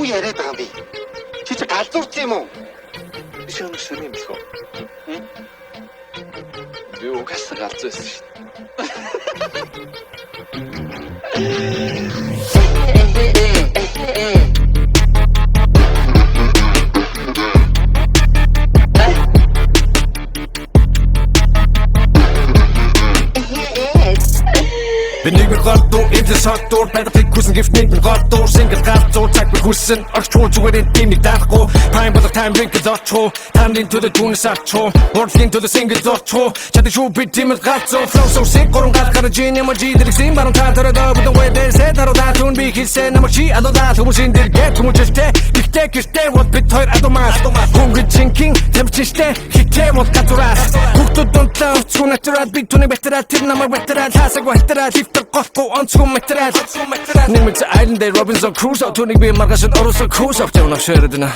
Юу яриад байгаа юм бэ? Чи галзуурч юм уу? Биш өнөг шүрийн бэлхөө. Би угаасаа галзуурсан шүү. Benig mit Rotto, in das Hotto, bei der Fikussen Gift nicht mit Rotto, single Rotto, zeig mir Kussen, euch schon zu den Team nicht Dachro, Pine by the time drink the Dotto, hand into the tune Sacho, morph into the single Dotto, chat the shoe beat team with Ratzo, flow so sick, or got kind of gene, emoji, the extreme, but I'm tired of the way they said that that tune be his said, I'm a she, I know that, who was in the get, who just there, ich take your stay, what bit tired at the mask, hungry thinking, temperature stay, he came what got to ras, hooked to don't love, soon after that, beat to the better at him, I'm a better at, has a better at, Go on to metrad Nimit sa island day Robinson Crusoe Tunig bi markasan Oroso Crusoe Tjona sjöredina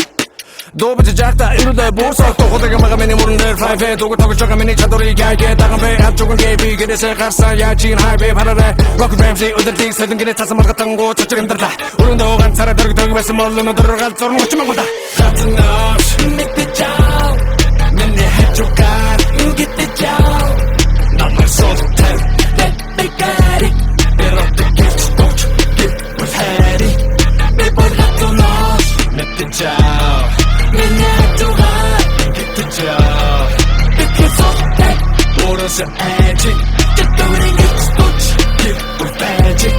Dobe til jakta iruda bosa Tokodaga maga meni murunder Five Dogo togo choka meni chadori Gage Dagan be At chokan gebi Gede se kharsa Yachin highway Parare Rocket Ramsey Udar dig Sedun gede tasa marga tango Chochagin darda Urunda ogan Sara darg darg Besa molluno Dargal Zorn Uchima guda Ratanash Mitti chow Meni hechokar Gitti chow Namar soltar Let me get it Pero te quieres coach, get with Harry. Me voy a tonos, mete chao. Me a togar, get the job. Because of that, what is the magic? Just doing it, coach, get with magic.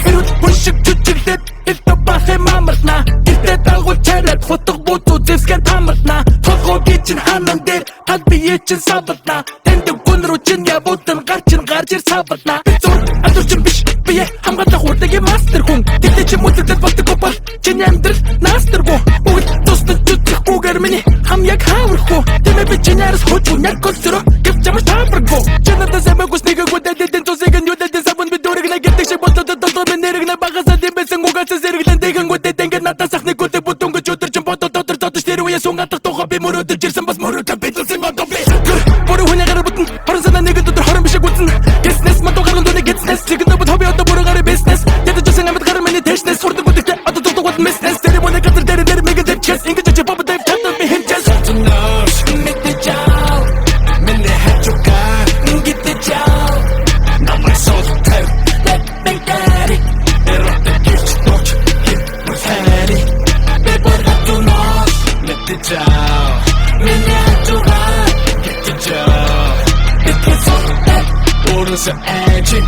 Pero push it to the it's the bahe mamarna. It's the tango chalet, photo boto, this can hamarna. Toko kitchen hanander, had be itchin sabatna. Then the gunro chin ya botan garchin garjir sabatna. Адурчин биш бие хамгаалах урдагийн мастер хүн гэдэг чи мөдөд болдог бол чиний амьдрал наастергүй бүгд тусдад зүтгэхгүйгээр миний хам яг хааврахгүй тэмээ би чинийараас хожгүй яг консоро гэвч ямар таабраггүй чинийдээ самагус нэгээгүү дэдэн тусыг нь юудэдэн савн би дөрөг нэ гэдэг шиг болдод долдоо би нэрэг нэ багасаа дэмбэсэн гугаас зэрэглэн дэгэнгүү дэдэн надаас ах нэг үдэ бүтөнгөж өдөрчин бодод дотор дотор тэр үе сунгатах тухай би мөрөдөж ирсэн бас мөрөдө бидлсэн годоо би бүр хүнийгээр бүтэн хорсона нэг өдөр хорон бишэг үтэн гэснэс матугаар нь Business, chicken up with hobby out the Burgari business. Get the just with Carmany Tashness for the good out the total what business. They want to get the make a dead chest. English Papa Dave tap me him just to know. Make the job. Men they had your car. Get the job. Now my soul's tired. Let me get it. They're up the kids. Watch. Get with Harry. People have to know. Make the job. Men they had to run. Get the job. Because of that. What is the magic?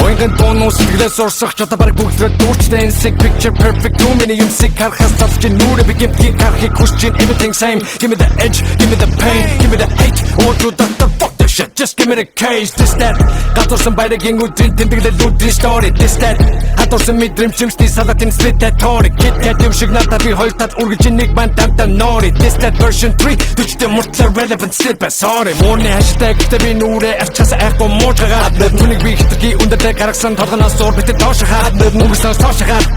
Ойгон тонос сэтгэлээс урсах чадаа баг бүгдээ дүүрчтэй sick picture perfect too many юм sick харахаас талж нүрэ би гэмтгий харахыг хүсэж everything same give me the edge give me the pain give me the hate or to the fuck the shit just give me the case this that гадуурсан баяргийн үдийн тэмдэглэл үүдийн story this that хатуурсан мэдрэмжтэй салатын split that story get that юм шиг надад би хоёр тал үргэлж нэг банд тамта нори this that version 3 түчтэй муртлаа relevant still but sorry мөрний hashtag би нүрэ авчаас айхгүй муужгаад нүг би хитрхи үндэтэй гаргасан толгоноос зур битээ доош хаад нүгсээс тоош хаад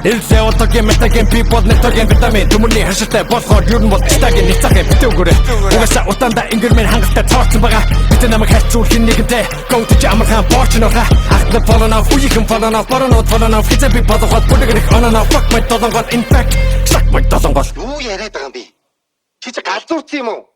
Элсээ отогийн метагийн people нэтогийн витамин түмүрний хашилтай болохоор юу нь бол стагийн нэцагийн битээ өгөөрэй угаасаа утаандаа ингэрмэн хангалттай цоорсон байгаа битээ намайг хайцуул хин нэгэнтэй go to амархан порчнохаа ахна полоноо үеийн полоноо полоноо хизээ би бодоход бүлэгрэх оноо fuck my долонгол in fact suck my долонгол Юу яриад байгаа юм бэ? Чи галзуурч юм уу?